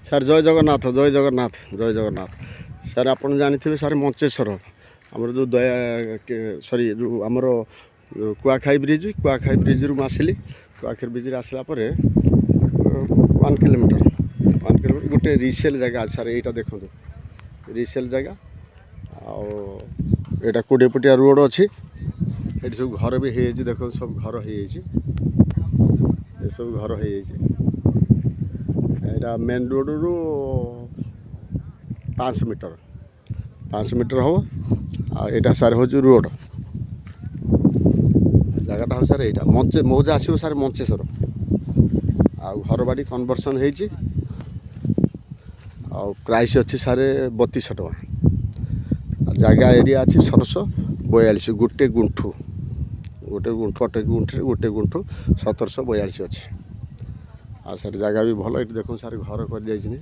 Sir ଜୟ ଜଗନ୍ନାଥ ଜୟ ଜଗନ୍ନାଥ ଜୟ Jagannath. Sir ଆପଣ ଜାଣିଥିବେ sir Mancheswar ଆମର ଯେଉଁ ସରି ଯେଉଁ ଆମର କୁଆଖାଇ ବ୍ରିଜ୍ରୁ ମୁଁ ଆସିଲି। କୁଆଖାଇ ବ୍ରିଜ୍ରେ ଆସିଲା ପରେ 1 କିଲୋମିଟର ଗୋଟେ ରିସେଲ୍ ଜାଗା ଅଛି ସାର୍। ଏଇଟା ଦେଖନ୍ତୁ ରିସେଲ୍ ଜାଗା। ଆଉ ଏଇଟା 20 ଫୁଟିଆ ରୋଡ଼ ଅଛି। ଏଠି ସବୁ ଘର ବି ହେଇଯାଇଛି। ଦେଖନ୍ତୁ ସବୁ ଘର ହେଇଯାଇଛି। ଏସବୁ ଘର ହେଇଯାଇଛି। ଏଇଟା ମେନ୍ ରୋଡ଼ରୁ 500 ମିଟର ହେବ। ଆଉ ଏଇଟା ସାର୍ ହେଉଛି ରୋଡ଼। ଜାଗାଟା ହେଉଛି ସାର୍ ଏଇଟା ମୌଜା ଆସିବ ସାର୍ ମଞ୍ଚେଶ୍ୱର। ଆଉ ଘରବାଡ଼ି କନଭର୍ସନ୍ ହେଇଛି। ଆଉ ପ୍ରାଇସ୍ ଅଛି ସାର୍ 3200 ଟଙ୍କା। ଆଉ ଜାଗା ଏରିଆ ଅଛି 742 ଗୋଟେ ଗୁଣ୍ଠୁ ଗୋଟେ ଗୁଣ୍ଠୁ 742 ଅଛି। ଆଉ ସାର୍ ଜାଗା ବି ଭଲ। ଏଠି ଦେଖନ୍ତୁ ସାର୍ ଘର କରିଯାଇଛନ୍ତି।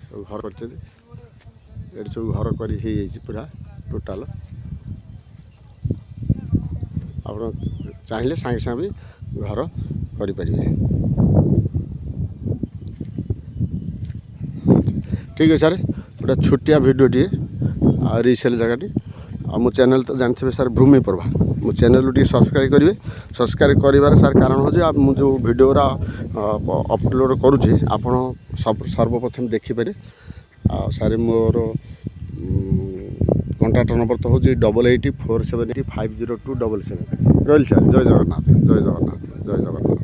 ସବୁ ଘର କରିଛନ୍ତି। ଏଠି ସବୁ ଘର କରି ହେଇଯାଇଛି ପୁରା ଟୋଟାଲ। ଆପଣ ଚାହିଁଲେ ସାଙ୍ଗେ ସାଙ୍ଗେ ବି ଘର କରିପାରିବେ। ଠିକ୍ ଅଛି ସାର୍, ଗୋଟେ ଛୋଟିଆ ଭିଡ଼ିଓଟିଏ ଆଉ ରିସେଲ୍ ଜାଗାଟି। ଆଉ ମୋ ଚ୍ୟାନେଲ୍ ତ ଜାଣିଥିବେ ସାର୍ ଭୂମି ପ୍ରଭା। ମୋ ଚ୍ୟାନେଲ୍କୁ ଟିକେ ସବସ୍କ୍ରାଇବ୍ କରିବେ। ସବସ୍କ୍ରାଇବ୍ କରିବାର ସାର୍ କାରଣ ହେଉଛି ମୁଁ ଯେଉଁ ଭିଡ଼ିଓରା ଅପଲୋଡ଼ କରୁଛି ଆପଣ ସର୍ବପ୍ରଥମେ ଦେଖିପାରିବେ। ଆଉ ସାର୍ ମୋର କଣ୍ଟାକ୍ଟ ନମ୍ବର ତ ହେଉଛି 8847850277। ରହିଲି ସାର୍। ଜୟ ଜଗନ୍ନାଥ ଜୟ ଜଗନ୍ନାଥ ଜୟ ଜଗନ୍ନାଥ।